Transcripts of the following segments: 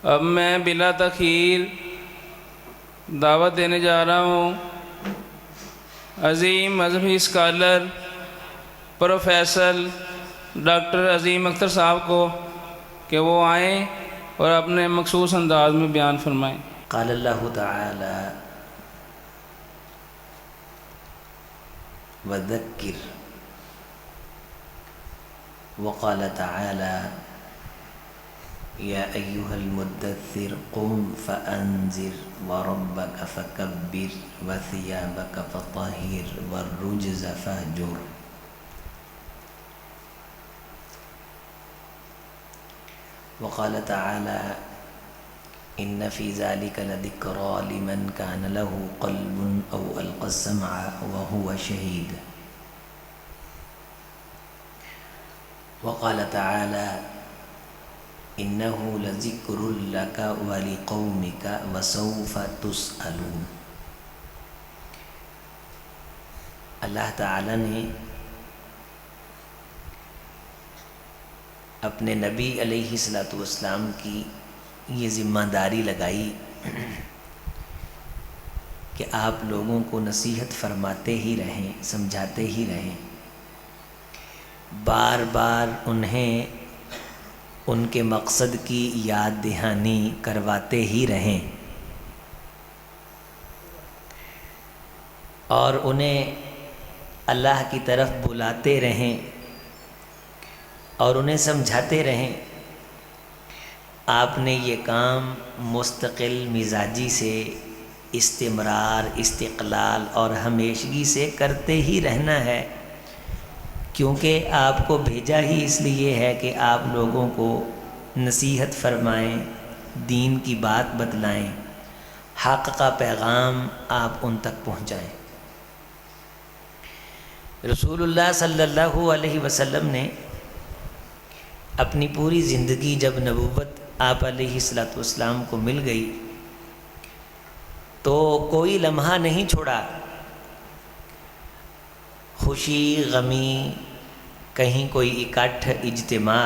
اب میں بلا تاخیر دعوت دینے جا رہا ہوں عظیم مذہبی اسکالر پروفیسر ڈاکٹر عظیم اختر صاحب کو کہ وہ آئیں اور اپنے مخصوص انداز میں بیان فرمائیں۔ قال اللہ تعالی وذکر وقال تعالی یا ایہا المدثر قم فانذر وربک فکبر وثیابک فطہر والرجز فاہجر۔ وقال تعالی ان فی ذلک لذکریٰ لمن کان لہ قلب او القی السمع وہو شہید۔ وقال تعالی انہ لذکر لک ولقومک وسوف تسألون۔ اللہ تعالی نے اپنے نبی علیہ الصلوۃ والسلام کی یہ ذمہ داری لگائی کہ آپ لوگوں کو نصیحت فرماتے ہی رہیں، سمجھاتے ہی رہیں، بار بار انہیں ان کے مقصد کی یاد دہانی کرواتے ہی رہیں اور انہیں اللہ کی طرف بلاتے رہیں اور انہیں سمجھاتے رہیں۔ آپ نے یہ کام مستقل مزاجی سے، استمرار، استقلال اور ہمیشگی سے کرتے ہی رہنا ہے، کیونکہ آپ کو بھیجا ہی اس لیے ہے کہ آپ لوگوں کو نصیحت فرمائیں، دین کی بات بتلائیں، حق کا پیغام آپ ان تک پہنچائیں۔ رسول اللہ صلی اللہ علیہ وسلم نے اپنی پوری زندگی جب نبوت آپ علیہ الصلوۃ والسلام کو مل گئی تو کوئی لمحہ نہیں چھوڑا، خوشی غمی، کہیں کوئی اکٹھ اجتماع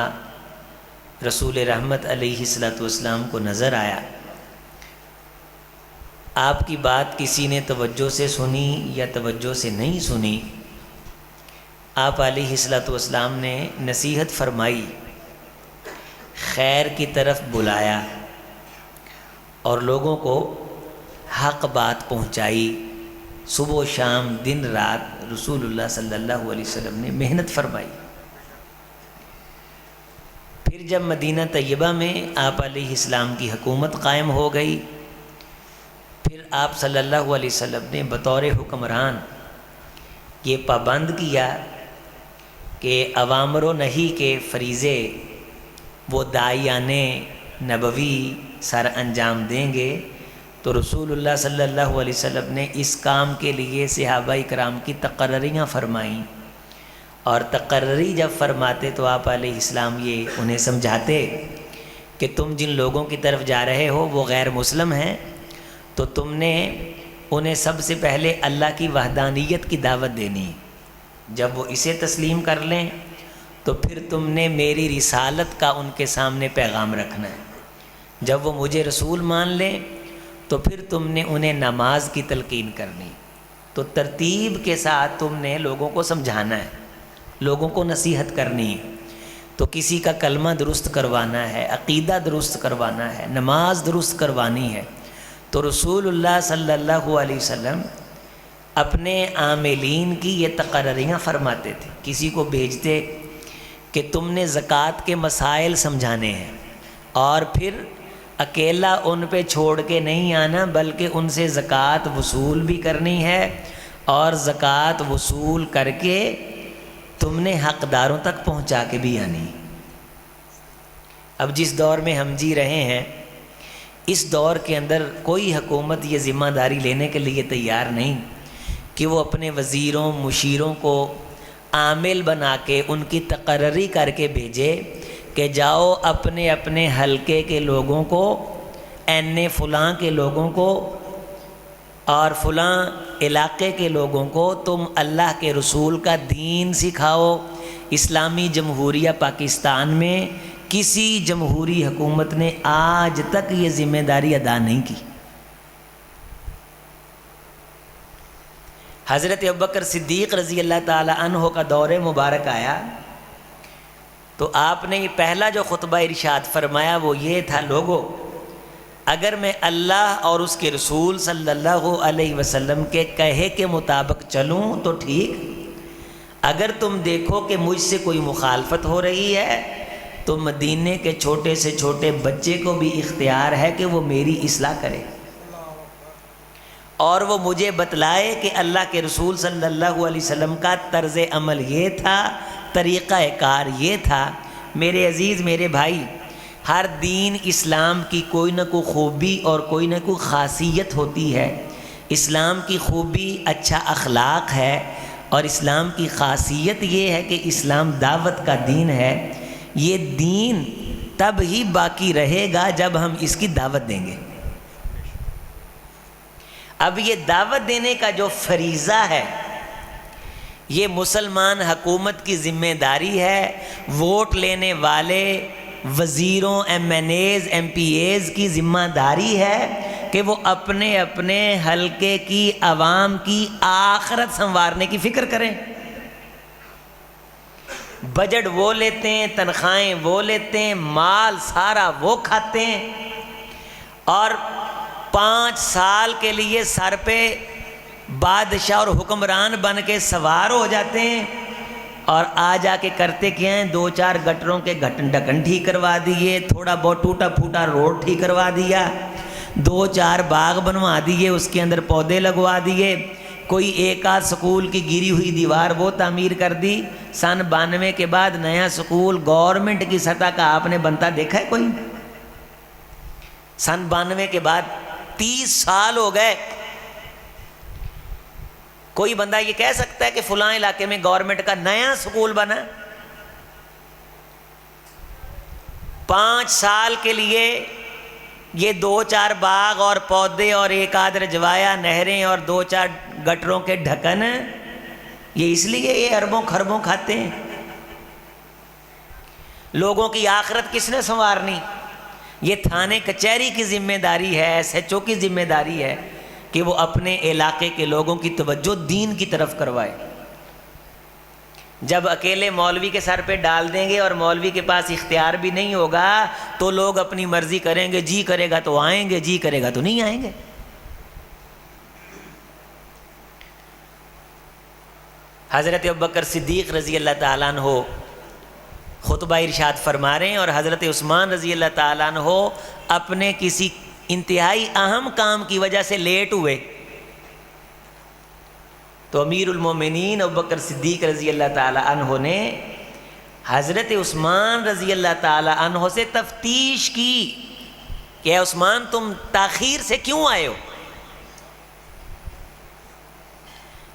رسول رحمت علیہ الصلوۃ والسلام کو نظر آیا، آپ کی بات کسی نے توجہ سے سنی یا توجہ سے نہیں سنی، آپ علیہ الصلوۃ والسلام نے نصیحت فرمائی، خیر کی طرف بلایا اور لوگوں کو حق بات پہنچائی۔ صبح و شام، دن رات رسول اللہ صلی اللہ علیہ وسلم نے محنت فرمائی۔ پھر جب مدینہ طیبہ میں آپ علیہ السلام کی حکومت قائم ہو گئی، پھر آپ صلی اللہ علیہ وسلم نے بطور حکمران یہ پابند کیا کہ اوامر و نہی کے فریضے وہ داعیان نبوی سر انجام دیں گے، تو رسول اللہ صلی اللہ علیہ وسلم نے اس کام کے لیے صحابہ اکرام کی تقرریاں فرمائیں، اور تقرری جب فرماتے تو آپ علیہ السلام یہ انہیں سمجھاتے کہ تم جن لوگوں کی طرف جا رہے ہو وہ غیر مسلم ہیں، تو تم نے انہیں سب سے پہلے اللہ کی وحدانیت کی دعوت دینی، جب وہ اسے تسلیم کر لیں تو پھر تم نے میری رسالت کا ان کے سامنے پیغام رکھنا ہے، جب وہ مجھے رسول مان لیں تو پھر تم نے انہیں نماز کی تلقین کرنی، تو ترتیب کے ساتھ تم نے لوگوں کو سمجھانا ہے، لوگوں کو نصیحت کرنی ہے، تو کسی کا کلمہ درست کروانا ہے، عقیدہ درست کروانا ہے، نماز درست کروانی ہے، تو رسول اللہ صلی اللہ علیہ وسلم اپنے عاملین کی یہ تقرریاں فرماتے تھے، کسی کو بھیجتے کہ تم نے زکوٰۃ کے مسائل سمجھانے ہیں، اور پھر اکیلا ان پہ چھوڑ کے نہیں آنا بلکہ ان سے زکوٰۃ وصول بھی کرنی ہے، اور زکوٰۃ وصول کر کے تم نے حقداروں تک پہنچا کے بھی آنی۔ اب جس دور میں ہم جی رہے ہیں، اس دور کے اندر کوئی حکومت یہ ذمہ داری لینے کے لیے تیار نہیں کہ وہ اپنے وزیروں مشیروں کو عامل بنا کے ان کی تقرری کر کے بھیجے کہ جاؤ اپنے اپنے حلقے کے لوگوں کو، فلاں کے لوگوں کو اور فلاں علاقے کے لوگوں کو تم اللہ کے رسول کا دین سکھاؤ۔ اسلامی جمہوریہ پاکستان میں کسی جمہوری حکومت نے آج تک یہ ذمہ داری ادا نہیں کی۔ حضرت ابوبکر صدیق رضی اللہ تعالی عنہ کا دور مبارک آیا تو آپ نے پہلا جو خطبہ ارشاد فرمایا وہ یہ تھا، لوگو اگر میں اللہ اور اس کے رسول صلی اللہ علیہ وسلم کے کہے کے مطابق چلوں تو ٹھیک، اگر تم دیکھو کہ مجھ سے کوئی مخالفت ہو رہی ہے تو مدینے کے چھوٹے سے چھوٹے بچے کو بھی اختیار ہے کہ وہ میری اصلاح کرے، اور وہ مجھے بتلائے کہ اللہ کے رسول صلی اللہ علیہ وسلم کا طرز عمل یہ تھا، طریقہ کار یہ تھا۔ میرے عزیز، میرے بھائی، ہر دین اسلام کی کوئی نہ کوئی خوبی اور کوئی نہ کوئی خاصیت ہوتی ہے۔ اسلام کی خوبی اچھا اخلاق ہے، اور اسلام کی خاصیت یہ ہے کہ اسلام دعوت کا دین ہے۔ یہ دین تب ہی باقی رہے گا جب ہم اس کی دعوت دیں گے۔ اب یہ دعوت دینے کا جو فریضہ ہے یہ مسلمان حکومت کی ذمہ داری ہے، ووٹ لینے والے وزیروں، MNAs, MPAs کی ذمہ داری ہے کہ وہ اپنے اپنے حلقے کی عوام کی آخرت سنوارنے کی فکر کریں۔ بجٹ وہ لیتے ہیں، تنخواہیں وہ لیتے ہیں، مال سارا وہ کھاتے ہیں، اور 5 سال کے لیے سر پہ بادشاہ اور حکمران بن کے سوار ہو جاتے ہیں، اور آ جا کے کرتے کیا ہیں؟ 2-4 گٹروں کے ڈھکن ٹھیک کروا دیے، تھوڑا بہت ٹوٹا پھوٹا روڈ ٹھیک کروا دیا، 2-4 باغ بنوا دیے، اس کے اندر پودے لگوا دیے، کوئی ایک آدھ سکول کی گری ہوئی دیوار وہ تعمیر کر دی۔ سن 92 کے بعد نیا سکول گورنمنٹ کی سطح کا آپ نے بنتا دیکھا ہے کوئی؟ سن 92 کے بعد 30 سال ہو گئے، کوئی بندہ یہ کہہ سکتا ہے کہ فلاں علاقے میں گورنمنٹ کا نیا سکول بنا؟ 5 سال کے لیے یہ 2-4 باغ اور پودے اور ایک آدھ رجوایا، نہریں اور 2-4 گٹروں کے ڈھکن، یہ اس لیے یہ اربوں خربوں کھاتے ہیں۔ لوگوں کی آخرت کس نے سنوارنی؟ یہ تھانے کچہری کی ذمہ داری ہے، ایس ایچ او کی ذمہ داری ہے کہ وہ اپنے علاقے کے لوگوں کی توجہ دین کی طرف کروائے۔ جب اکیلے مولوی کے سر پہ ڈال دیں گے اور مولوی کے پاس اختیار بھی نہیں ہوگا تو لوگ اپنی مرضی کریں گے، جی کرے گا تو آئیں گے، جی کرے گا تو نہیں آئیں گے۔ حضرت ابوبکر صدیق رضی اللہ تعالیٰ عنہ خطبہ ارشاد فرما رہے ہیں، اور حضرت عثمان رضی اللہ تعالیٰ عنہ اپنے کسی انتہائی اہم کام کی وجہ سے لیٹ ہوئے تو امیر المومنین ابوبکر صدیق رضی اللہ تعالیٰ عنہ نے حضرت عثمان رضی اللہ تعالیٰ عنہ سے تفتیش کی کہ اے عثمان تم تاخیر سے کیوں آئے ہو؟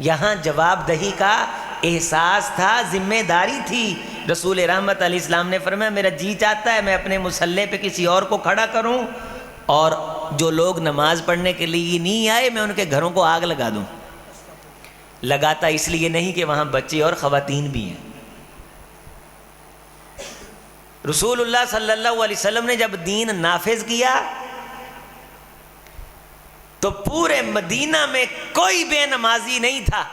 یہاں جواب دہی کا احساس تھا، ذمہ داری تھی۔ رسول رحمت علیہ السلام نے فرمایا میرا جی چاہتا ہے میں اپنے مصلے پہ کسی اور کو کھڑا کروں، اور جو لوگ نماز پڑھنے کے لیے نہیں آئے میں ان کے گھروں کو آگ لگا دوں۔ لگاتا اس لیے نہیں کہ وہاں بچے اور خواتین بھی ہیں۔ رسول اللہ صلی اللہ علیہ وسلم نے جب دین نافذ کیا تو پورے مدینہ میں کوئی بے نمازی نہیں تھا،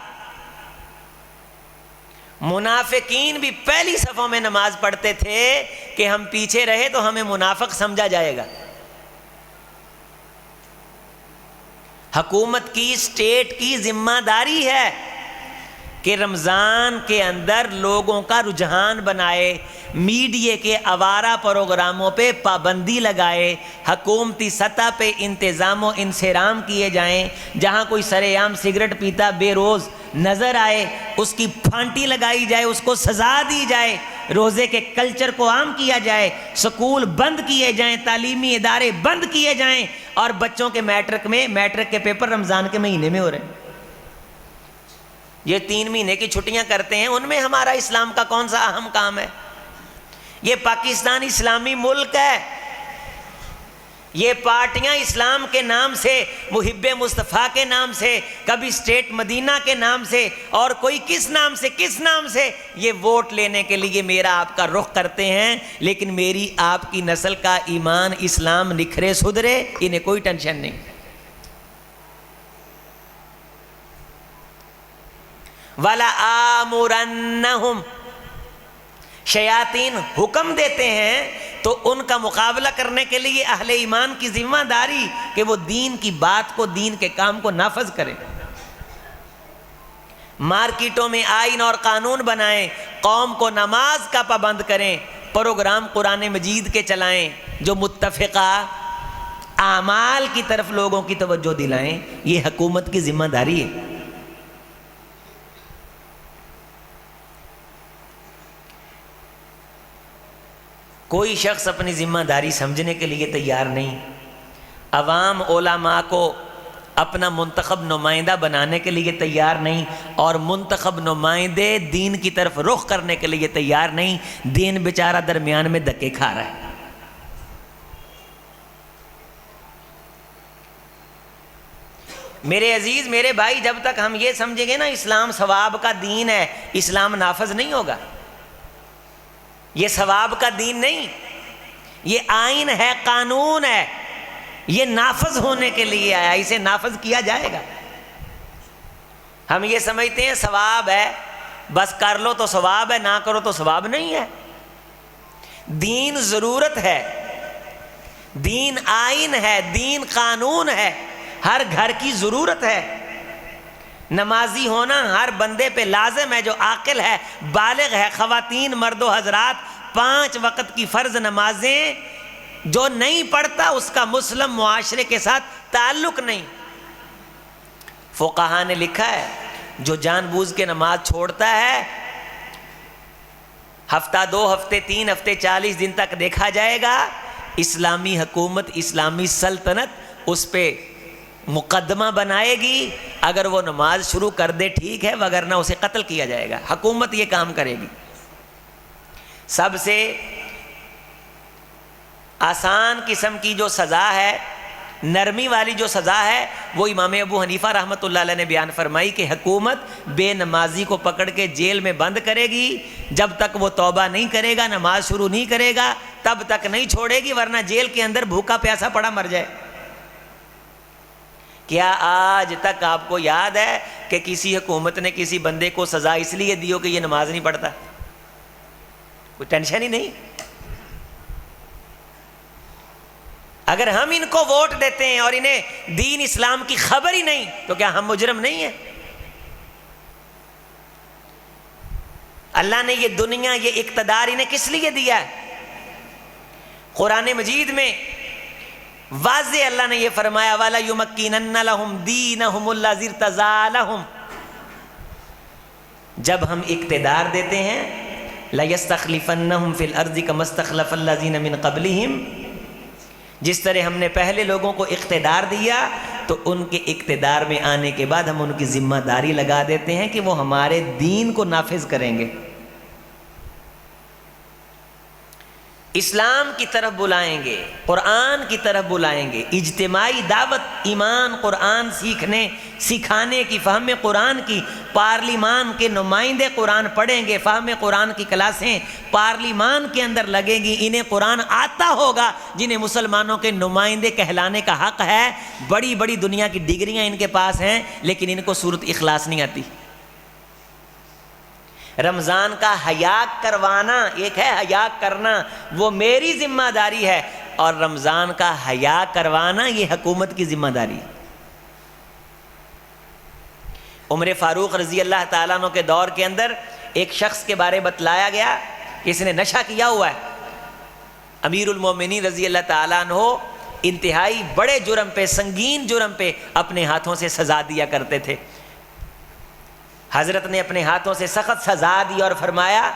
منافقین بھی پہلی صفوں میں نماز پڑھتے تھے کہ ہم پیچھے رہے تو ہمیں منافق سمجھا جائے گا۔ حکومت کی، اسٹیٹ کی ذمہ داری ہے کہ رمضان کے اندر لوگوں کا رجحان بنائے، میڈیا کے آوارہ پروگراموں پہ پابندی لگائے، حکومتی سطح پہ انتظام و انصرام کیے جائیں، جہاں کوئی سرے عام سگریٹ پیتا بے روز نظر آئے اس کی پھانٹی لگائی جائے، اس کو سزا دی جائے، روزے کے کلچر کو عام کیا جائے، سکول بند کیے جائیں، تعلیمی ادارے بند کیے جائیں، اور بچوں کے میٹرک کے پیپر رمضان کے مہینے میں ہو رہے ہیں۔ یہ 3 مہینے کی چھٹیاں کرتے ہیں، ان میں ہمارا اسلام کا کون سا اہم کام ہے؟ یہ پاکستان اسلامی ملک ہے، یہ پارٹیاں اسلام کے نام سے، محب مصطفیٰ کے نام سے، کبھی اسٹیٹ مدینہ کے نام سے، اور کوئی کس نام سے یہ ووٹ لینے کے لیے میرا آپ کا رخ کرتے ہیں، لیکن میری آپ کی نسل کا ایمان اسلام نکھرے سدھرے، انہیں کوئی ٹینشن نہیں۔ وَلَآمُرَنَّهُمْ، شیاطین حکم دیتے ہیں تو ان کا مقابلہ کرنے کے لیے اہل ایمان کی ذمہ داری کہ وہ دین کی بات کو، دین کے کام کو نافذ کریں۔ مارکیٹوں میں آئین اور قانون بنائیں، قوم کو نماز کا پابند کریں، پروگرام قرآن مجید کے چلائیں جو متفقہ اعمال کی طرف لوگوں کی توجہ دلائیں، یہ حکومت کی ذمہ داری ہے۔ کوئی شخص اپنی ذمہ داری سمجھنے کے لیے تیار نہیں، عوام علماء کو اپنا منتخب نمائندہ بنانے کے لیے تیار نہیں، اور منتخب نمائندے دین کی طرف رخ کرنے کے لیے تیار نہیں، دین بیچارہ درمیان میں دھکے کھا رہا ہے۔ میرے عزیز، میرے بھائی، جب تک ہم یہ سمجھیں گے نا اسلام ثواب کا دین ہے، اسلام نافذ نہیں ہوگا۔ یہ ثواب کا دین نہیں، یہ آئین ہے، قانون ہے، یہ نافذ ہونے کے لیے آیا، اسے نافذ کیا جائے گا۔ ہم یہ سمجھتے ہیں ثواب ہے، بس کر لو تو ثواب ہے، نہ کرو تو ثواب نہیں ہے۔ دین ضرورت ہے، دین آئین ہے، دین قانون ہے، ہر گھر کی ضرورت ہے۔ نمازی ہونا ہر بندے پہ لازم ہے جو عاقل ہے، بالغ ہے۔ خواتین، مرد و حضرات، 5 وقت کی فرض نمازیں جو نہیں پڑھتا اس کا مسلم معاشرے کے ساتھ تعلق نہیں۔ فقہا نے لکھا ہے جو جان بوجھ کے نماز چھوڑتا ہے، ہفتہ، 2 ہفتے، 3 ہفتے، 40 دن تک دیکھا جائے گا، اسلامی حکومت، اسلامی سلطنت اس پہ مقدمہ بنائے گی۔ اگر وہ نماز شروع کر دے ٹھیک ہے، وگرنہ اسے قتل کیا جائے گا۔ حکومت یہ کام کرے گی۔ سب سے آسان قسم کی جو سزا ہے، نرمی والی جو سزا ہے، وہ امام ابو حنیفہ رحمۃ اللہ علیہ نے بیان فرمائی کہ حکومت بے نمازی کو پکڑ کے جیل میں بند کرے گی، جب تک وہ توبہ نہیں کرے گا، نماز شروع نہیں کرے گا، تب تک نہیں چھوڑے گی، ورنہ جیل کے اندر بھوکا پیاسا پڑا مر جائے۔ کیا آج تک آپ کو یاد ہے کہ کسی حکومت نے کسی بندے کو سزا اس لیے دی ہو کہ یہ نماز نہیں پڑھتا؟ کوئی ٹینشن ہی نہیں۔ اگر ہم ان کو ووٹ دیتے ہیں اور انہیں دین اسلام کی خبر ہی نہیں، تو کیا ہم مجرم نہیں ہیں؟ اللہ نے یہ دنیا، یہ اقتدار انہیں کس لیے دیا ہے؟ قرآن مجید میں واضح اللہ نے یہ فرمایا وَلَا يُمَكِّنَنَّ لَهُمْ دِينَهُمُ الَّذِي ارْتَضَىٰ لَهُمْ۔ جب ہم اقتدار دیتے ہیں لَيَسْتَخْلِفَنَّهُمْ فِي الْأَرْضِ كَمَا اسْتَخْلَفَ الَّذِينَ مِنْ قَبْلِهِمْ، جس طرح ہم نے پہلے لوگوں کو اقتدار دیا تو ان کے اقتدار میں آنے کے بعد ہم ان کی ذمہ داری لگا دیتے ہیں کہ وہ ہمارے دین کو نافذ کریں گے، اسلام کی طرف بلائیں گے، قرآن کی طرف بلائیں گے۔ اجتماعی دعوت، ایمان، قرآن سکھانے کی، فہم قرآن کی، پارلیمان کے نمائندے قرآن پڑھیں گے، فہم قرآن کی کلاسیں پارلیمان کے اندر لگیں گی۔ انہیں قرآن آتا ہوگا جنہیں مسلمانوں کے نمائندے کہلانے کا حق ہے، بڑی بڑی دنیا کی ڈگریاں ان کے پاس ہیں، لیکن ان کو سورت اخلاص نہیں آتی۔ رمضان کا حیا کروانا ایک ہے، حیا کرنا وہ میری ذمہ داری ہے، اور رمضان کا حیا کروانا یہ حکومت کی ذمہ داری ہے۔ عمر فاروق رضی اللہ تعالیٰ عنہ کے دور کے اندر ایک شخص کے بارے بتلایا گیا کہ اس نے نشہ کیا ہوا ہے۔ امیر المومنین رضی اللہ تعالیٰ عنہ انتہائی بڑے جرم پہ، سنگین جرم پہ اپنے ہاتھوں سے سزا دیا کرتے تھے۔ حضرت نے اپنے ہاتھوں سے سخت سزا دی اور فرمایا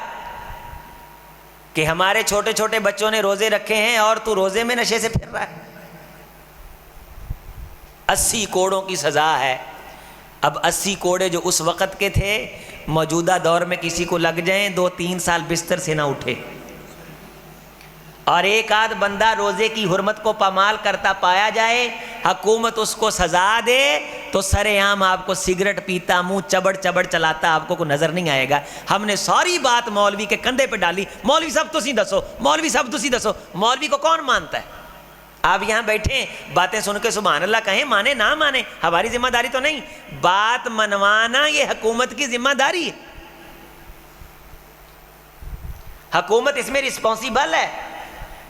کہ ہمارے چھوٹے چھوٹے بچوں نے روزے رکھے ہیں اور تو روزے میں نشے سے پھر رہا ہے۔ 80 کوڑوں کی سزا ہے۔ اب 80 کوڑے جو اس وقت کے تھے، موجودہ دور میں کسی کو لگ جائیں 2-3 سال بستر سے نہ اٹھے، اور ایک آدھ بندہ روزے کی حرمت کو پامال کرتا پایا جائے، حکومت اس کو سزا دے تو سر عام آپ کو سگریٹ پیتا، منہ چبڑ چبڑ چلاتا آپ کو کوئی نظر نہیں آئے گا۔ ہم نے ساری بات مولوی کے کندھے پہ ڈالی، مولوی صاحب تسی دسو، مولوی صاحب تسی دسو۔ مولوی کو کون مانتا ہے؟ آپ یہاں بیٹھے باتیں سن کے سبحان اللہ کہیں، مانے نہ مانے ہماری ذمہ داری تو نہیں، بات منوانا یہ حکومت کی ذمہ داری ہے، حکومت اس میں رسپانسیبل ہے۔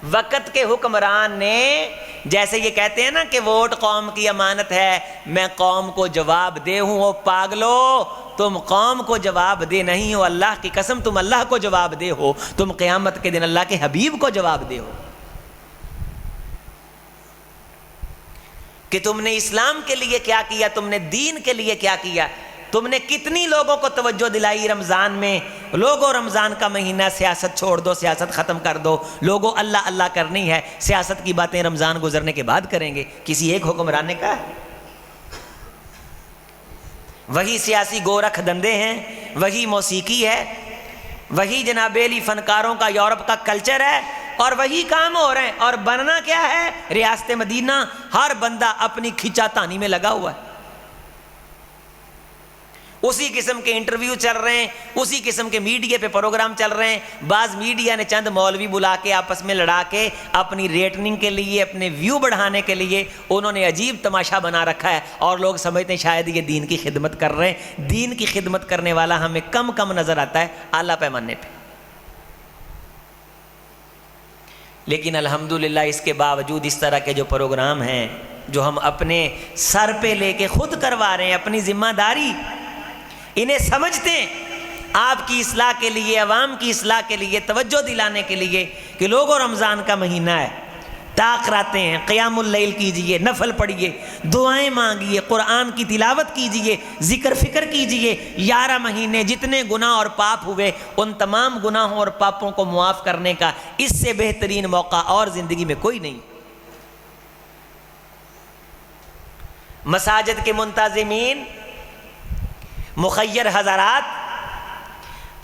وقت کے حکمران نے، جیسے یہ کہتے ہیں نا کہ ووٹ قوم کی امانت ہے، میں قوم کو جواب دے ہوں، او پاگلو تم قوم کو جواب دے نہیں ہو، اللہ کی قسم تم اللہ کو جواب دے ہو، تم قیامت کے دن اللہ کے حبیب کو جواب دے ہو کہ تم نے اسلام کے لیے کیا کیا، تم نے دین کے لیے کیا کیا، تم نے کتنی لوگوں کو توجہ دلائی رمضان میں۔ لوگوں رمضان کا مہینہ سیاست چھوڑ دو، سیاست ختم کر دو، لوگوں اللہ اللہ کرنی ہے، سیاست کی باتیں رمضان گزرنے کے بعد کریں گے، کسی ایک حکمران نے کہا؟ وہی سیاسی گورکھ دندے ہیں، وہی موسیقی ہے، وہی جناب علی فنکاروں کا یورپ کا کلچر ہے، اور وہی کام ہو رہے ہیں، اور بننا کیا ہے؟ ریاست مدینہ ہر بندہ اپنی کھچا تانی میں لگا ہوا ہے، اسی قسم کے انٹرویو چل رہے ہیں، اسی قسم کے میڈیا پہ پروگرام چل رہے ہیں۔ بعض میڈیا نے چند مولوی بلا کے آپس میں لڑا کے اپنی ریٹنگ کے لیے، اپنے ویو بڑھانے کے لیے انہوں نے عجیب تماشا بنا رکھا ہے، اور لوگ سمجھتے ہیں شاید یہ دین کی خدمت کر رہے ہیں۔ دین کی خدمت کرنے والا ہمیں کم نظر آتا ہے اعلیٰ پیمانے پہ، لیکن الحمدللہ اس کے باوجود اس طرح کے جو پروگرام ہیں جو ہم اپنے سر پہ لے کے خود کروا رہے ہیں، اپنی ذمہ داری، انہیں سمجھتے ہیں آپ کی اصلاح کے لیے، عوام کی اصلاح کے لیے، توجہ دلانے کے لیے کہ لوگوں رمضان کا مہینہ ہے، طاق راتیں ہیں، قیام اللیل کیجئے، نفل پڑھیے، دعائیں مانگیے، قرآن کی تلاوت کیجئے، ذکر فکر کیجئے۔ 11 مہینے جتنے گناہ اور پاپ ہوئے ان تمام گناہوں اور پاپوں کو معاف کرنے کا اس سے بہترین موقع اور زندگی میں کوئی نہیں۔ مساجد کے منتظمین، مخیر حضرات،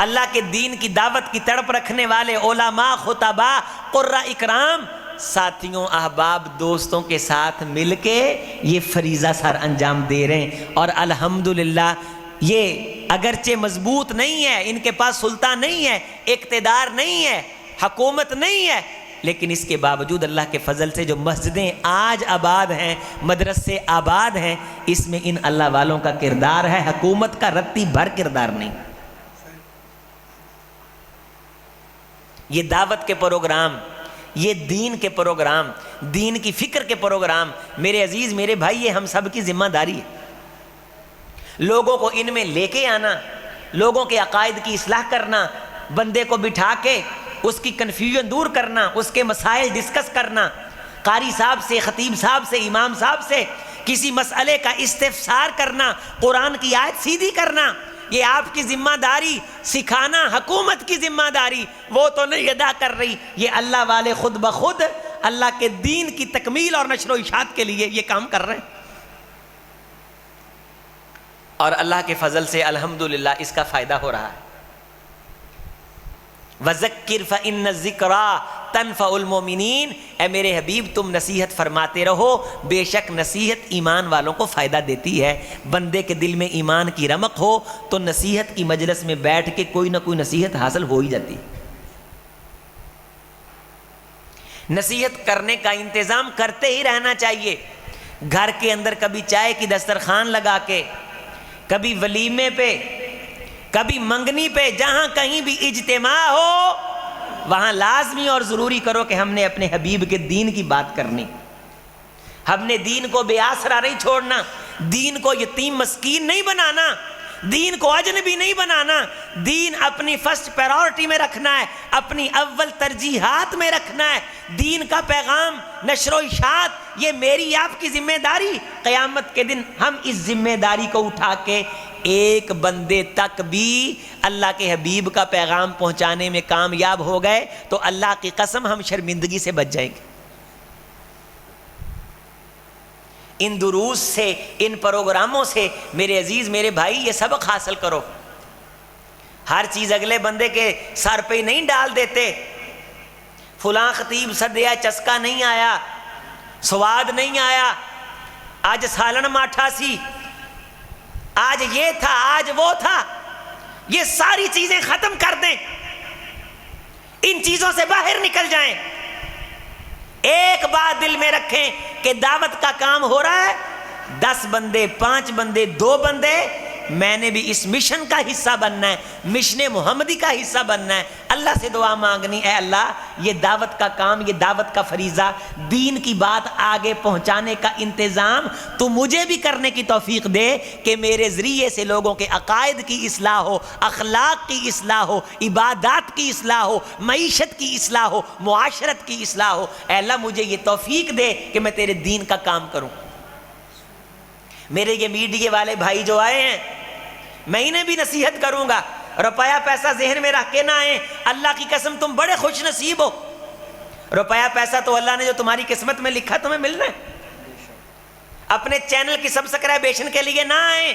اللہ کے دین کی دعوت کی تڑپ رکھنے والے علماء، خطباء، قراء اکرام، ساتھیوں، احباب، دوستوں کے ساتھ مل کے یہ فریضہ سر انجام دے رہے ہیں، اور الحمدللہ یہ اگرچہ مضبوط نہیں ہے، ان کے پاس سلطان نہیں ہے، اقتدار نہیں ہے، حکومت نہیں ہے، لیکن اس کے باوجود اللہ کے فضل سے جو مسجدیں آج آباد ہیں، مدرسے آباد ہیں، اس میں ان اللہ والوں کا کردار ہے، حکومت کا رتی بھر کردار نہیں۔ یہ دعوت کے پروگرام، یہ دین کے پروگرام، دین کی فکر کے پروگرام، میرے عزیز میرے بھائی، یہ ہم سب کی ذمہ داری ہے۔ لوگوں کو ان میں لے کے آنا، لوگوں کے عقائد کی اصلاح کرنا، بندے کو بٹھا کے اس کی کنفیوژن دور کرنا، اس کے مسائل ڈسکس کرنا، قاری صاحب سے، خطیب صاحب سے، امام صاحب سے کسی مسئلے کا استفسار کرنا، قرآن کی آیت سیدھی کرنا، یہ آپ کی ذمہ داری۔ سکھانا حکومت کی ذمہ داری، وہ تو نہیں ادا کر رہی، یہ اللہ والے خود بخود اللہ کے دین کی تکمیل اور نشر و اشاعت کے لیے یہ کام کر رہے ہیں، اور اللہ کے فضل سے الحمدللہ اس کا فائدہ ہو رہا ہے۔ وَذَكِّرْ فَإِنَّ الذِّكْرَىٰ تَنفَعُ الْمُؤْمِنِينَ، اے میرے حبیب تم نصیحت فرماتے رہو، بے شک نصیحت ایمان والوں کو فائدہ دیتی ہے۔ بندے کے دل میں ایمان کی رمق ہو تو نصیحت کی مجلس میں بیٹھ کے کوئی نہ کوئی نصیحت حاصل ہو ہی جاتی۔ نصیحت کرنے کا انتظام کرتے ہی رہنا چاہیے، گھر کے اندر کبھی چائے کی دسترخوان لگا کے، کبھی ولیمے پہ، کبھی منگنی پہ، جہاں کہیں بھی اجتماع ہو وہاں لازمی اور ضروری کرو کہ ہم نے اپنے حبیب کے دین کی بات کرنی، ہم نے دین کو بے آسرا نہیں چھوڑنا، دین کو یتیم مسکین نہیں بنانا، دین کو اجنبی نہیں بنانا، دین اپنی فرسٹ پرائورٹی میں رکھنا ہے، اپنی اول ترجیحات میں رکھنا ہے۔ دین کا پیغام، نشر و اشاعت، یہ میری آپ کی ذمہ داری۔ قیامت کے دن ہم اس ذمہ داری کو اٹھا کے ایک بندے تک بھی اللہ کے حبیب کا پیغام پہنچانے میں کامیاب ہو گئے تو اللہ کی قسم ہم شرمندگی سے بچ جائیں گے۔ ان دروس سے، ان پروگراموں سے میرے عزیز میرے بھائی یہ سبق حاصل کرو۔ ہر چیز اگلے بندے کے سر پہ نہیں ڈال دیتے۔ فلاں خطیب سدیا چسکا نہیں آیا، سواد نہیں آیا، آج سالن ماٹھا سی، آج یہ تھا، آج وہ تھا، یہ ساری چیزیں ختم کر دیں، ان چیزوں سے باہر نکل جائیں۔ ایک بات دل میں رکھیں کہ دعوت کا کام ہو رہا ہے، 10 بندے، 5 بندے، 2 بندے، میں نے بھی اس مشن کا حصہ بننا ہے، مشن محمدی کا حصہ بننا ہے۔ اللہ سے دعا مانگنی، اے اللہ یہ دعوت کا کام، یہ دعوت کا فریضہ، دین کی بات آگے پہنچانے کا انتظام تو مجھے بھی کرنے کی توفیق دے کہ میرے ذریعے سے لوگوں کے عقائد کی اصلاح ہو، اخلاق کی اصلاح ہو، عبادات کی اصلاح ہو، معیشت کی اصلاح ہو، معاشرت کی اصلاح ہو۔ اے اللہ مجھے یہ توفیق دے کہ میں تیرے دین کا کام کروں۔ میرے یہ میڈیا والے بھائی جو آئے ہیں، میں انہیں بھی نصیحت کروں گا، روپیہ پیسہ ذہن میں رکھ کے نہ آئیں، اللہ کی قسم تم بڑے خوش نصیب ہو، روپیہ پیسہ تو اللہ نے جو تمہاری قسمت میں لکھا تمہیں ملنا ہے۔ اپنے چینل کی سبسکرائبیشن کے لیے نہ آئیں،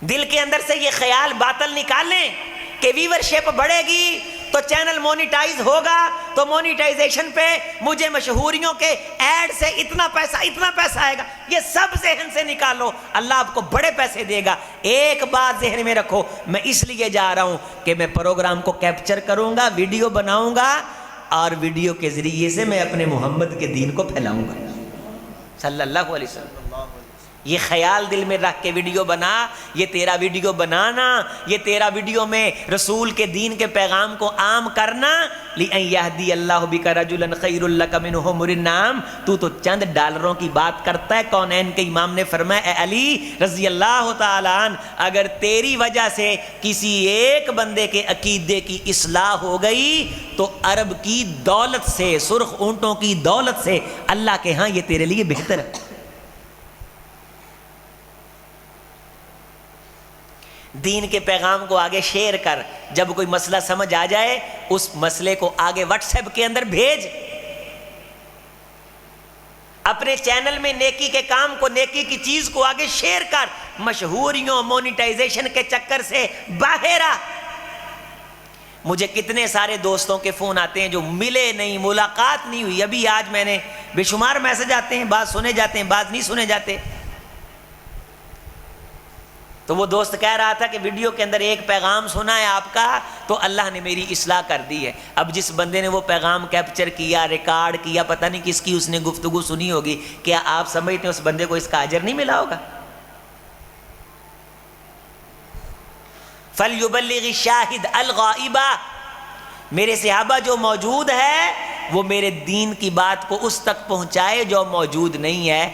دل کے اندر سے یہ خیال باطل نکالیں کہ ویورشپ بڑھے گی تو چینل مونیٹائز ہوگا، تو مونیٹائزیشن پہ مجھے مشہوریوں کے ایڈ سے اتنا پیسہ آئے گا، یہ سب ذہن سے نکالو، اللہ آپ کو بڑے پیسے دے گا۔ ایک بات ذہن میں رکھو، میں اس لیے جا رہا ہوں کہ میں پروگرام کو کیپچر کروں گا، ویڈیو بناؤں گا، اور ویڈیو کے ذریعے سے میں اپنے محمد کے دین کو پھیلاؤں گا صلی اللہ علیہ وسلم۔ یہ خیال دل میں رکھ کے ویڈیو بنا، یہ تیرا ویڈیو بنانا، یہ تیرا ویڈیو میں رسول کے دین کے پیغام کو عام کرنا۔ لِأَن يَهْدِيَ اللَّهُ بِكَ رَجُلًا خَيْرٌ لَكَ مِنْ حُمُرِ النَّعَمِ۔ تو چند ڈالروں کی بات کرتا ہے۔ کونین کے امام نے فرمایا، اے علی رضی اللہ تعالیٰ عنہ، اگر تیری وجہ سے کسی ایک بندے کے عقیدے کی اصلاح ہو گئی تو عرب کی دولت سے، سرخ اونٹوں کی دولت سے اللہ کے ہاں یہ تیرے لیے بہتر ہے۔ دین کے پیغام کو آگے شیئر کر، جب کوئی مسئلہ سمجھ آ جائے اس مسئلے کو آگے واٹس ایپ کے اندر بھیج، اپنے چینل میں نیکی کے کام کو، نیکی کی چیز کو آگے شیئر کر، مشہوریوں مونیٹائزیشن کے چکر سے باہر آ۔ مجھے کتنے سارے دوستوں کے فون آتے ہیں جو ملے نہیں، ملاقات نہیں ہوئی، ابھی آج میں نے بے شمار میسج آتے ہیں، بعض سنے جاتے ہیں بعض نہیں سنے جاتے۔ تو وہ دوست کہہ رہا تھا کہ ویڈیو کے اندر ایک پیغام سنا ہے آپ کا تو اللہ نے میری اصلاح کر دی ہے۔ اب جس بندے نے وہ پیغام کیپچر کیا، ریکارڈ کیا، پتہ نہیں کس کی اس نے گفتگو سنی ہوگی، کیا آپ سمجھتے ہیں اس بندے کو اس کا اجر نہیں ملا ہوگا؟ فَلْيُبَلِّغِ الشَّاهِدُ الْغَائِبَ، میرے صحابہ جو موجود ہے وہ میرے دین کی بات کو اس تک پہنچائے جو موجود نہیں ہے۔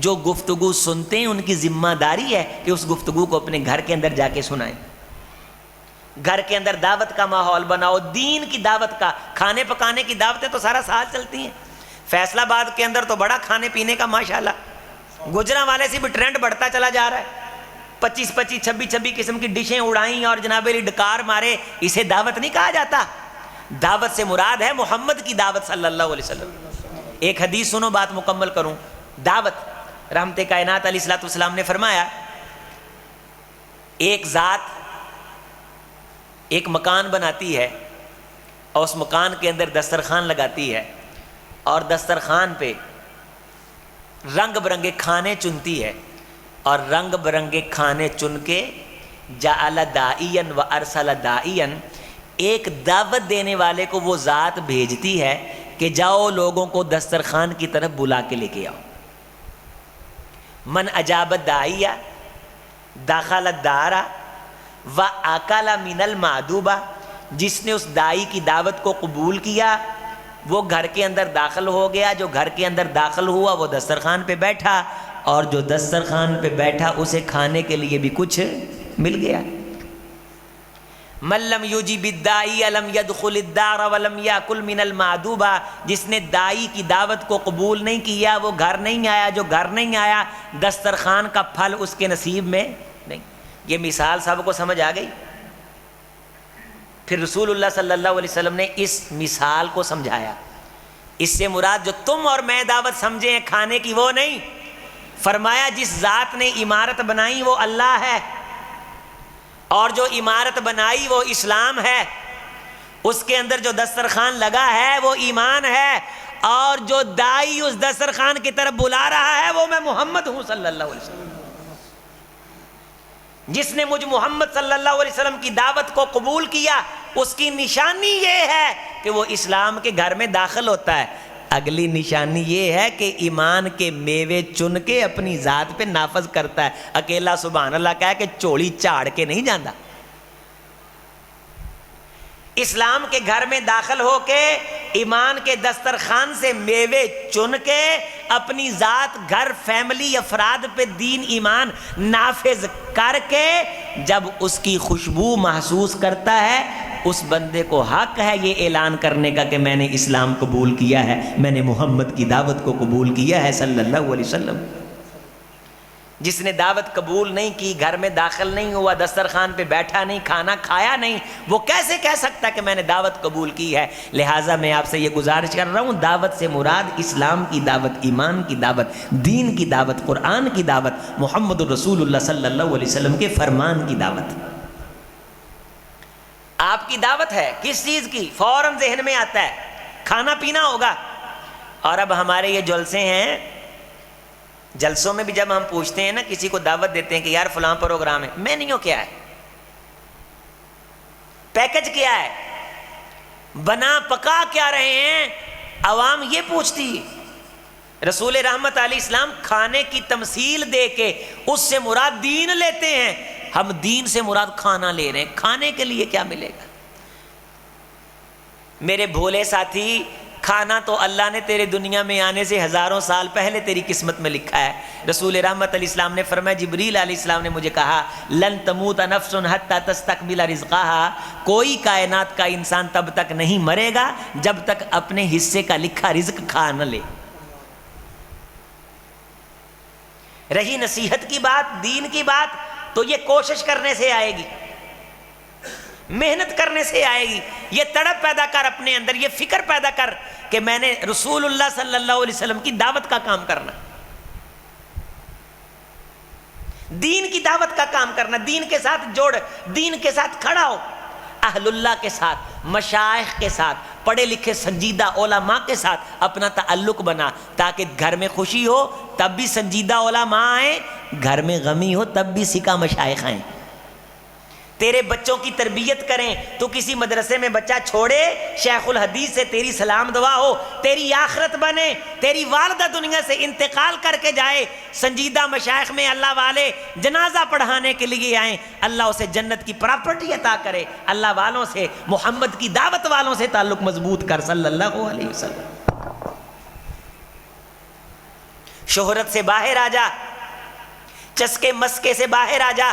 جو گفتگو سنتے ہیں ان کی ذمہ داری ہے کہ اس گفتگو کو اپنے گھر کے اندر جا کے سنائیں، گھر کے اندر دعوت کا ماحول بناؤ، دین کی دعوت کا۔ کھانے پکانے کی دعوتیں تو سارا سال چلتی ہیں، فیصل آباد کے اندر تو بڑا کھانے پینے کا ماشاءاللہ، گجرانوالے سے بھی ٹرینڈ بڑھتا چلا جا رہا ہے، 25 26 قسم کی ڈشیں اڑائیں اور جناب علی ڈکار مارے، اسے دعوت نہیں کہا جاتا۔ دعوت سے مراد ہے محمد کی دعوت صلی اللہ علیہ وسلم۔ ایک حدیث سنو، بات مکمل کروں۔ دعوت، رحمت کائنات علیہ الصلوۃ والسلام نے فرمایا، ایک ذات ایک مکان بناتی ہے اور اس مکان کے اندر دسترخوان لگاتی ہے اور دسترخوان پہ رنگ برنگے کھانے چنتی ہے، اور رنگ برنگے کھانے چن کے جعل داعیاً و ارسل داعیاً، ایک دعوت دینے والے کو وہ ذات بھیجتی ہے کہ جاؤ لوگوں کو دسترخوان کی طرف بلا کے لے کے آؤ۔ من اجاب الداعیہ دخل الدار واکل من المعدوبہ، جس نے اس داعی کی دعوت کو قبول کیا وہ گھر کے اندر داخل ہو گیا، جو گھر کے اندر داخل ہوا وہ دسترخوان پہ بیٹھا، اور جو دسترخوان پہ بیٹھا اسے کھانے کے لیے بھی کچھ مل گیا۔ من لم یجب الداعی لم يدخل الدار ولم یاکل من المعدوبہ، جس نے داعی کی دعوت کو قبول نہیں کیا وہ گھر نہیں آیا، جو گھر نہیں آیا دسترخوان کا پھل اس کے نصیب میں نہیں۔ یہ مثال سب کو سمجھ آ گئی؟ پھر رسول اللہ صلی اللہ علیہ وسلم نے اس مثال کو سمجھایا، اس سے مراد جو تم اور میں دعوت سمجھے ہیں کھانے کی وہ نہیں، فرمایا جس ذات نے عمارت بنائی وہ اللہ ہے، اور جو عمارت بنائی وہ اسلام ہے، اس کے اندر جو دسترخوان لگا ہے وہ ایمان ہے، اور جو دائی اس دسترخوان کی طرف بلا رہا ہے وہ میں محمد ہوں صلی اللہ علیہ وسلم۔ جس نے مجھ محمد صلی اللہ علیہ وسلم کی دعوت کو قبول کیا، اس کی نشانی یہ ہے کہ وہ اسلام کے گھر میں داخل ہوتا ہے۔ اگلی نشانی یہ ہے کہ ایمان کے میوے چن کے اپنی ذات پہ نافذ کرتا ہے۔ اکیلا سبحان اللہ کہا کہ چوڑی چاڑ کے نہیں جانا۔ اسلام کے گھر میں داخل ہو کے ایمان کے دسترخوان سے میوے چن کے اپنی ذات، گھر، فیملی، افراد پہ دین ایمان نافذ کر کے جب اس کی خوشبو محسوس کرتا ہے، اس بندے کو حق ہے یہ اعلان کرنے کا کہ میں نے اسلام قبول کیا ہے، میں نے محمد کی دعوت کو قبول کیا ہے صلی اللہ علیہ وسلم۔ جس نے دعوت قبول نہیں کی، گھر میں داخل نہیں ہوا، دسترخوان پہ بیٹھا نہیں، کھانا کھایا نہیں، وہ کیسے کہہ سکتا کہ میں نے دعوت قبول کی ہے؟ لہٰذا میں آپ سے یہ گزارش کر رہا ہوں، دعوت سے مراد اسلام کی دعوت، ایمان کی دعوت، دین کی دعوت، قرآن کی دعوت، محمد الرسول اللہ صلی اللہ علیہ وسلم کے فرمان کی دعوت۔ آپ کی دعوت ہے کس چیز کی؟ فوراً ذہن میں آتا ہے کھانا پینا ہوگا۔ اور اب ہمارے یہ جلسے ہیں، جلسوں میں بھی جب ہم پوچھتے ہیں نا، کسی کو دعوت دیتے ہیں کہ یار فلاں پروگرام ہے، مینیو کیا ہے، پیکج کیا ہے، بنا پکا کیا رہے ہیں، عوام یہ پوچھتی ہے۔ رسول رحمت علیہ السلام کھانے کی تمثیل دے کے اس سے مراد دین لیتے ہیں، ہم دین سے مراد کھانا لے رہے ہیں۔ کھانے کے لیے کیا ملے گا؟ میرے بھولے ساتھی، کھانا تو اللہ نے تیرے دنیا میں آنے سے ہزاروں سال پہلے تیری قسمت میں لکھا ہے۔ رسول رحمت علیہ السلام نے فرمایا، جبریل علیہ السلام نے مجھے کہا، لن تموت نفس حتی تستکمل رزقہا، کوئی کائنات کا انسان تب تک نہیں مرے گا جب تک اپنے حصے کا لکھا رزق کھا نہ لے۔ رہی نصیحت کی بات، دین کی بات، تو یہ کوشش کرنے سے آئے گی، محنت کرنے سے آئے گی۔ یہ تڑپ پیدا کر اپنے اندر، یہ فکر پیدا کر کہ میں نے رسول اللہ صلی اللہ علیہ وسلم کی دعوت کا کام کرنا، دین کی دعوت کا کام کرنا، دین کے ساتھ جوڑ، دین کے ساتھ کھڑا ہو، اہل اللہ کے ساتھ، مشائخ کے ساتھ، پڑھے لکھے سنجیدہ علماء کے ساتھ اپنا تعلق بنا، تاکہ گھر میں خوشی ہو تب بھی سنجیدہ علماء آئیں، گھر میں غمی ہو تب بھی سکا مشائخ آئیں۔ تیرے بچوں کی تربیت کریں، تو کسی مدرسے میں بچہ چھوڑے، شیخ الحدیث سے تیری سلام دعا ہو، تیری آخرت بنے، تیری والدہ دنیا سے انتقال کر کے جائے، سنجیدہ مشائخ میں اللہ والے جنازہ پڑھانے کے لیے آئیں، اللہ اسے جنت کی پراپرٹی عطا کرے۔ اللہ والوں سے، محمد کی دعوت والوں سے تعلق مضبوط کر صلی اللہ علیہ وسلم۔ شہرت سے باہر آ جا، چسکے مسکے سے باہر آ جا،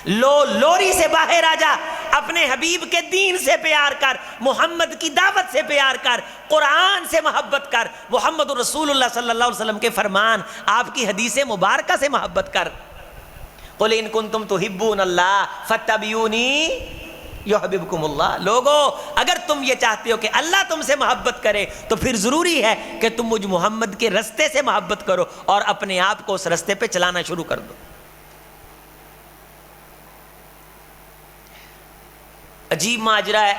لوری سے باہر آ جا، اپنے حبیب کے دین سے پیار کر، محمد کی دعوت سے پیار کر، قرآن سے محبت کر، محمد رسول اللہ صلی اللہ علیہ وسلم کے فرمان، آپ کی حدیث مبارکہ سے محبت کر۔ قل ان کنتم تحبون اللہ فاتبعونی یحببکم اللہ۔ لوگو، اگر تم یہ چاہتے ہو کہ اللہ تم سے محبت کرے تو پھر ضروری ہے کہ تم مجھ محمد کے رستے سے محبت کرو اور اپنے آپ کو اس رستے پہ چلانا شروع کر دو۔ عجیب ماجرا ہے،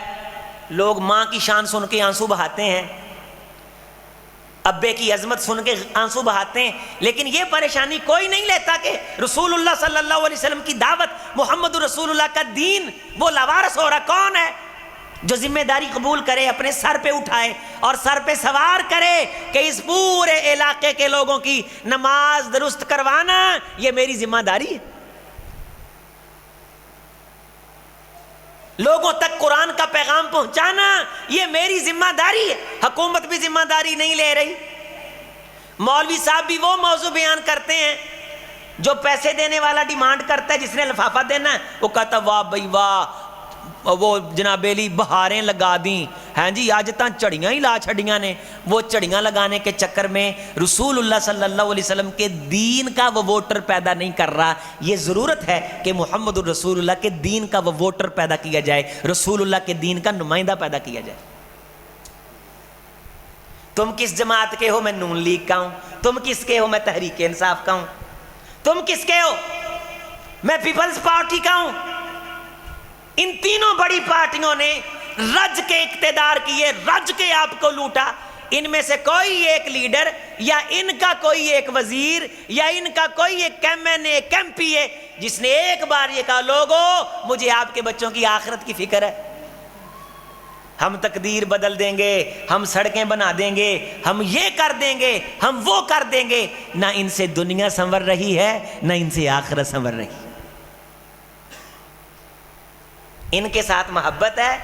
لوگ ماں کی شان سن کے آنسو بہاتے ہیں، ابے کی عظمت سن کے آنسو بہاتے ہیں، لیکن یہ پریشانی کوئی نہیں لیتا کہ رسول اللہ صلی اللہ علیہ وسلم کی دعوت، محمد رسول اللہ کا دین وہ لاوارث ہو رہا۔ کون ہے جو ذمہ داری قبول کرے، اپنے سر پہ اٹھائے اور سر پہ سوار کرے کہ اس پورے علاقے کے لوگوں کی نماز درست کروانا یہ میری ذمہ داری ہے، لوگوں تک قرآن کا پیغام پہنچانا یہ میری ذمہ داری ہے۔ حکومت بھی ذمہ داری نہیں لے رہی، مولوی صاحب بھی وہ موضوع بیان کرتے ہیں جو پیسے دینے والا ڈیمانڈ کرتا ہے، جس نے لفافہ دینا ہے وہ کہتا واہ بھائی واہ، وہ جناب علی بہاریں لگا دیں، ہاں جی آج تاں چڑیاں ہی لا چھڑیاں نے۔ وہ چڑیاں لگانے کے چکر میں رسول اللہ صلی اللہ علیہ وسلم کے دین کا وہ ووٹر پیدا نہیں کر رہا۔ یہ ضرورت ہے کہ محمد الرسول اللہ کے دین کا وہ ووٹر پیدا کیا جائے، رسول اللہ کے دین کا نمائندہ پیدا کیا جائے۔ تم کس جماعت کے ہو؟ میں نون لیگ کا ہوں۔ تم کس کے ہو؟ میں تحریک انصاف کا ہوں۔ تم کس کے ہو؟ میں پیپلز پارٹی کا ہوں۔ ان تینوں بڑی پارٹیوں نے رج کے اقتدار کیے، رج کے آپ کو لوٹا۔ ان میں سے کوئی ایک لیڈر یا ان کا کوئی ایک وزیر یا ان کا کوئی ایک ایک ایم پی ہے جس نے ایک بار یہ کہا لوگوں مجھے آپ کے بچوں کی آخرت کی فکر ہے، ہم تقدیر بدل دیں گے، ہم سڑکیں بنا دیں گے، ہم یہ کر دیں گے، ہم وہ کر دیں گے؟ نہ ان سے دنیا سنور رہی ہے، نہ ان سے آخرت سنور رہی۔ ان کے ساتھ محبت ہے،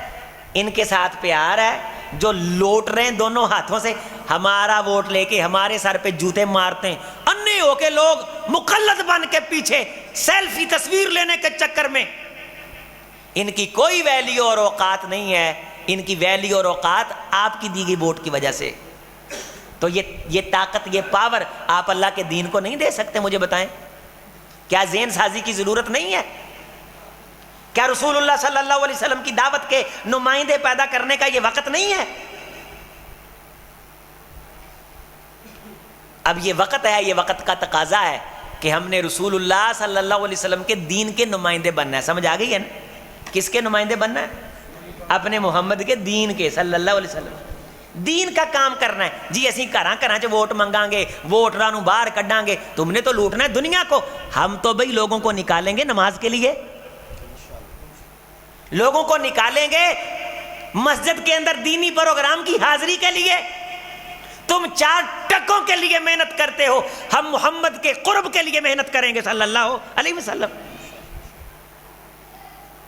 ان کے ساتھ پیار ہے، جو لوٹ رہے ہیں دونوں ہاتھوں سے، ہمارا ووٹ لے کے ہمارے سر پہ جوتے مارتے ہیں، انے ہو کے لوگ مقلد بن کے پیچھے سیلفی تصویر لینے کے چکر میں۔ ان کی کوئی ویلیو اور اوقات نہیں ہے، ان کی ویلیو اور اوقات آپ کی دی گئی ووٹ کی وجہ سے۔ تو یہ طاقت، یہ پاور آپ اللہ کے دین کو نہیں دے سکتے؟ مجھے بتائیں، کیا ذہن سازی کی ضرورت نہیں ہے؟ کیا رسول اللہ صلی اللہ علیہ وسلم کی دعوت کے نمائندے پیدا کرنے کا یہ وقت نہیں ہے؟ اب یہ وقت ہے، یہ وقت کا تقاضا ہے کہ ہم نے رسول اللہ صلی اللہ علیہ وسلم کے دین کے نمائندے بننا ہے۔ سمجھ آ گئی ہے نا؟ کس کے نمائندے بننا ہے؟ اپنے محمد کے دین کے، صلی اللہ علیہ وسلم۔ دین کا کام کرنا ہے جی۔ اسی گھراں چ ووٹ منگاں گے، ووٹراں نوں باہر کڈاں گے، تم نے تو لوٹنا ہے دنیا کو۔ ہم تو بھئی لوگوں کو نکالیں گے نماز کے لیے، لوگوں کو نکالیں گے مسجد کے اندر دینی پروگرام کی حاضری کے لیے۔ تم 4 ٹکوں کے لیے محنت کرتے ہو، ہم محمد کے قرب کے لیے محنت کریں گے صلی اللہ علیہ وسلم۔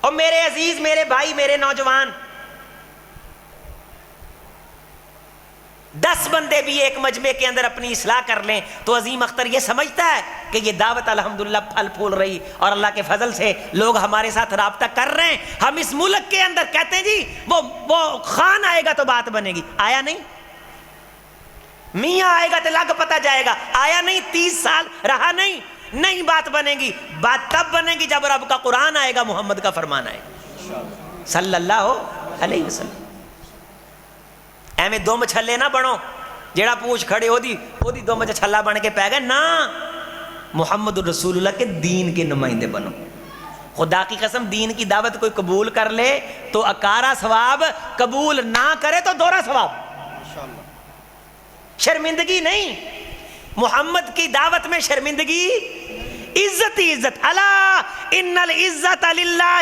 اور میرے عزیز، میرے بھائی، میرے نوجوان، 10 بندے بھی ایک مجمع کے اندر اپنی اصلاح کر لیں تو عظیم اختر یہ سمجھتا ہے کہ یہ دعوت الحمدللہ پھل پھول رہی، اور اللہ کے فضل سے لوگ ہمارے ساتھ رابطہ کر رہے ہیں۔ ہم اس ملک کے اندر کہتے ہیں جی وہ خان آئے گا تو بات بنے گی، آیا نہیں؟ میاں آئے گا تو لگ پتہ جائے گا، آیا نہیں؟ 30 سال رہا نہیں بات بنے گی۔ بات تب بنے گی جب رب کا قرآن آئے گا، محمد کا فرمان آئے گا صلی اللہ علیہ وسلم۔ ایویں دم چھلے نہ بنو، جیڑا پوچھ کھڑے ہو دی دم چ چھلا بن کے پی گئے نا۔ محمد رسول اللہ کے دین کے نمائندے بنو۔ خدا کی قسم، دین کی دعوت کوئی قبول کر لے تو اکارا ثواب، قبول نہ کرے تو دوہرا ثواب، شرمندگی نہیں۔ محمد کی دعوت میں شرمندگی، عزت ہی عزت۔ الا ان العزت للہ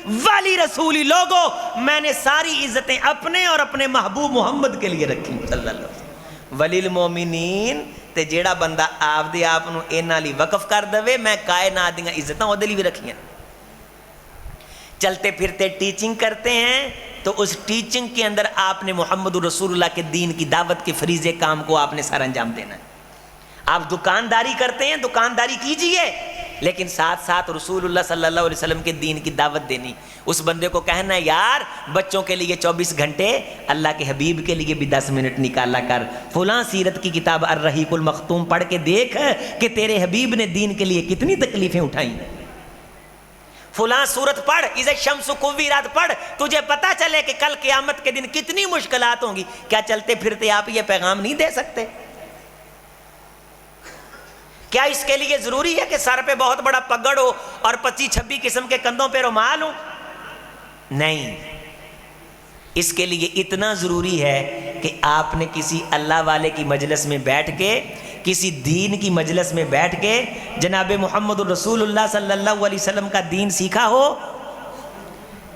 ولی رسولی۔ لوگو میں نے ساری عزتیں اپنے اور اپنے محبوب محمد کے لیے رکھی صلی اللہ علیہ وسلم۔ ولی المومنین تے جیڑا بندہ آپ دے آپ نو انہاں لئی وقف کر دے، میں کائنات دیاں عزتاں اودے لئی بھی رکھیاں۔ چلتے پھرتے ٹیچنگ کرتے ہیں تو اس ٹیچنگ کے اندر آپ نے محمد رسول اللہ کے دین کی دعوت کے فریضے کام کو آپ نے سر انجام دینا ہے۔ آپ دکانداری کرتے ہیں، دکانداری کیجئے، لیکن ساتھ ساتھ رسول اللہ صلی اللہ علیہ وسلم کے دین کی دعوت دینی۔ اس بندے کو کہنا ہے یار بچوں کے لیے 24 گھنٹے، اللہ کے حبیب کے لیے بھی 10 منٹ نکالا کر۔ فلاں سیرت کی کتاب الرحیق المختوم پڑھ کے دیکھ کہ تیرے حبیب نے دین کے لیے کتنی تکلیفیں اٹھائیں۔ فلاں سورت پڑھ، اذا الشمس کوورت پڑھ، تجھے پتہ چلے کہ کل قیامت کے دن کتنی مشکلات ہوں گی۔ کیا چلتے پھرتے آپ یہ پیغام نہیں دے سکتے؟ کیا اس کے لیے ضروری ہے کہ سر پہ بہت بڑا پگڑ ہو اور 25-26 قسم کے کندھوں پہ رومال ہو؟ نہیں، اس کے لیے اتنا ضروری ہے کہ آپ نے کسی اللہ والے کی مجلس میں بیٹھ کے، کسی دین کی مجلس میں بیٹھ کے جناب محمد رسول اللہ صلی اللہ علیہ وسلم کا دین سیکھا ہو،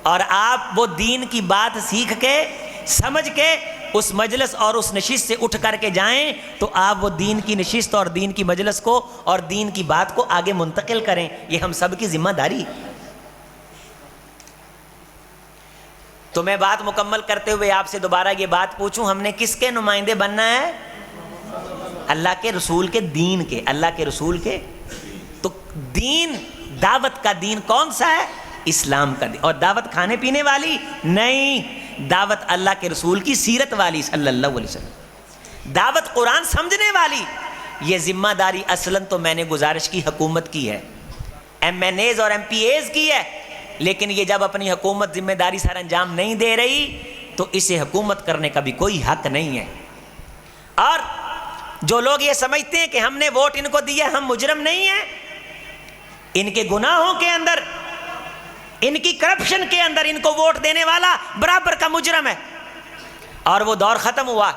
اور آپ وہ دین کی بات سیکھ کے سمجھ کے اس مجلس اور اس نشست سے اٹھ کر کے جائیں تو آپ وہ دین کی نشست اور دین کی مجلس کو اور دین کی بات کو آگے منتقل کریں۔ یہ ہم سب کی ذمہ داری۔ تو میں بات مکمل کرتے ہوئے آپ سے دوبارہ یہ بات پوچھوں، ہم نے کس کے نمائندے بننا ہے؟ اللہ کے رسول کے دین کے، اللہ کے رسول کے۔ تو دین، دعوت کا دین کون سا ہے؟ اسلام کا دین۔ اور دعوت کھانے پینے والی نہیں، دعوت اللہ کے رسول کی سیرت والی صلی اللہ علیہ وسلم، دعوت قرآن سمجھنے والی۔ یہ ذمہ داری اصلاً تو میں نے گزارش کی حکومت کی ہے، MNAs اور MPAs کی ہے، لیکن یہ جب اپنی حکومت ذمہ داری سر انجام نہیں دے رہی تو اسے حکومت کرنے کا بھی کوئی حق نہیں ہے۔ اور جو لوگ یہ سمجھتے ہیں کہ ہم نے ووٹ ان کو دیا، ہم مجرم نہیں ہیں، ان کے گناہوں کے اندر ان کی کرپشن کے اندر ان کو ووٹ دینے والا برابر کا مجرم ہے. اور وہ دور ختم ہوا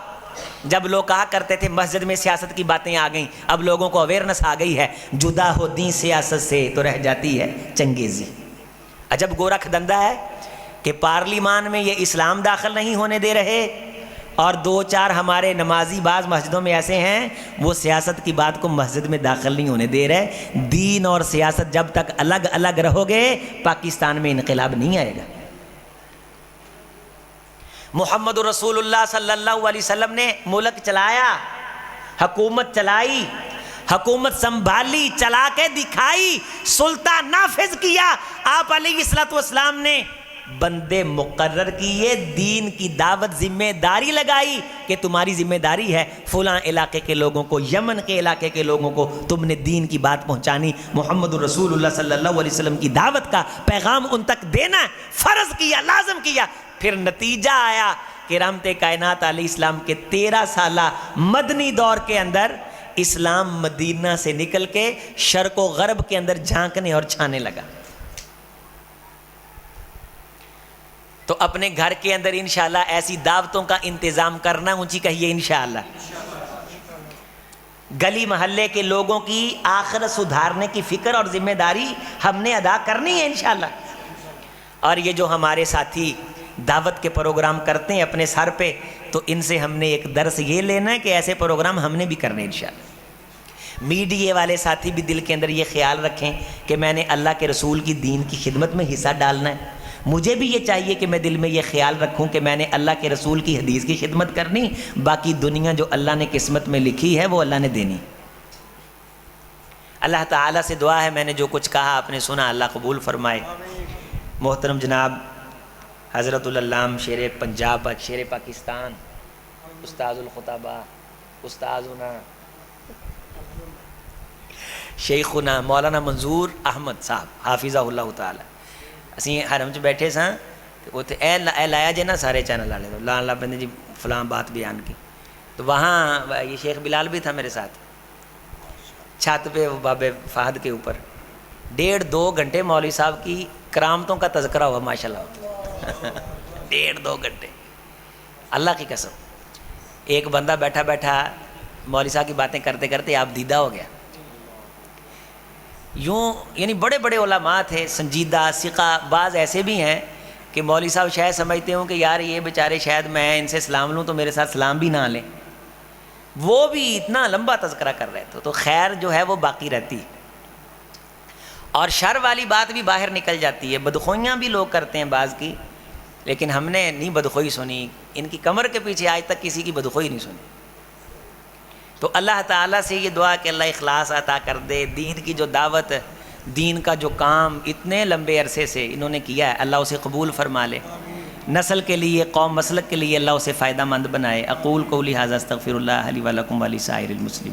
جب لوگ کہا کرتے تھے مسجد میں سیاست کی باتیں آ گئیں. اب لوگوں کو اویئرنس آ گئی ہے, جدا ہو دین سیاست سے تو رہ جاتی ہے چنگیزی. عجب گورکھ دندہ ہے کہ پارلیمان میں یہ اسلام داخل نہیں ہونے دے رہے, اور 2-4 ہمارے نمازی بعض مسجدوں میں ایسے ہیں وہ سیاست کی بات کو مسجد میں داخل نہیں ہونے دے رہے. دین اور سیاست جب تک الگ الگ رہو گے پاکستان میں انقلاب نہیں آئے گا. محمد رسول اللہ صلی اللہ علیہ وسلم نے ملک چلایا, حکومت چلائی, حکومت سنبھالی, چلا کے دکھائی, سلطان نافذ کیا. آپ علیہ الصلوۃ والسلام نے بندے مقرر کیے, دین کی دعوت ذمہ داری لگائی کہ تمہاری ذمہ داری ہے فلاں علاقے کے لوگوں کو, یمن کے علاقے کے لوگوں کو تم نے دین کی بات پہنچانی, محمد رسول اللہ صلی اللہ علیہ وسلم کی دعوت کا پیغام ان تک دینا فرض کیا, لازم کیا. پھر نتیجہ آیا کہ رحمت کائنات علیہ السلام کے 13 سالہ مدنی دور کے اندر اسلام مدینہ سے نکل کے شرق و غرب کے اندر جھانکنے اور چھانے لگا. تو اپنے گھر کے اندر انشاءاللہ ایسی دعوتوں کا انتظام کرنا, اونچی کہیے انشاءاللہ. گلی محلے کے لوگوں کی آخرت سدھارنے کی فکر اور ذمہ داری ہم نے ادا کرنی ہے انشاءاللہ. اور یہ جو ہمارے ساتھی دعوت کے پروگرام کرتے ہیں اپنے سر پہ, تو ان سے ہم نے ایک درس یہ لینا ہے کہ ایسے پروگرام ہم نے بھی کرنے انشاءاللہ. میڈیا والے ساتھی بھی دل کے اندر یہ خیال رکھیں کہ میں نے اللہ کے رسول کی دین کی خدمت میں حصہ ڈالنا ہے. مجھے بھی یہ چاہیے کہ میں دل میں یہ خیال رکھوں کہ میں نے اللہ کے رسول کی حدیث کی خدمت کرنی, باقی دنیا جو اللہ نے قسمت میں لکھی ہے وہ اللہ نے دینی. اللہ تعالیٰ سے دعا ہے, میں نے جو کچھ کہا آپ نے سنا, اللہ قبول فرمائے. محترم جناب حضرت العلام شیر پنجاب, شیر پاکستان, استاذ الخطبہ, استاذنا شیخنا مولانا منظور احمد صاحب حافظہ اللہ تعالی, اسی حرم چ بیٹھے ساں تو اتنے اے لایا جے نا سارے چینل والے تو لان لا بندے جی فلاں بات بیان کی, تو وہاں یہ شیخ بلال بھی تھا میرے ساتھ چھت پہ بابے فہد کے اوپر. 1.5-2 گھنٹے مولوی صاحب کی کرامتوں کا تذکرہ ہوا ماشاء اللہ. 1.5-2 گھنٹے اللہ کی قسم. ایک بندہ بیٹھا بیٹھا مولوی صاحب کی باتیں کرتے کرتے آپ دیدہ ہو گیا. یوں یعنی بڑے بڑے علماء تھے, سنجیدہ ثقہ. بعض ایسے بھی ہیں کہ مولوی صاحب شاید سمجھتے ہوں کہ یار یہ بیچارے شاید میں ان سے سلام لوں تو میرے ساتھ سلام بھی نہ لیں. وہ بھی اتنا لمبا تذکرہ کر رہے تھے. تو خیر جو ہے وہ باقی رہتی, اور شر والی بات بھی باہر نکل جاتی ہے. بدخوئیاں بھی لوگ کرتے ہیں بعض کی, لیکن ہم نے نہیں بدخوئی سنی. ان کی کمر کے پیچھے آج تک کسی کی بدخوئی نہیں سنی. تو اللہ تعالیٰ سے یہ دعا کہ اللہ اخلاص عطا کر دے. دین کی جو دعوت, دین کا جو کام اتنے لمبے عرصے سے انہوں نے کیا ہے, اللہ اسے قبول فرما لے. نسل کے لیے, قوم مسلک کے لیے اللہ اسے فائدہ مند بنائے. اقول قولی ھذا استغفر اللہ لی ولکم ولسائر المسلمین.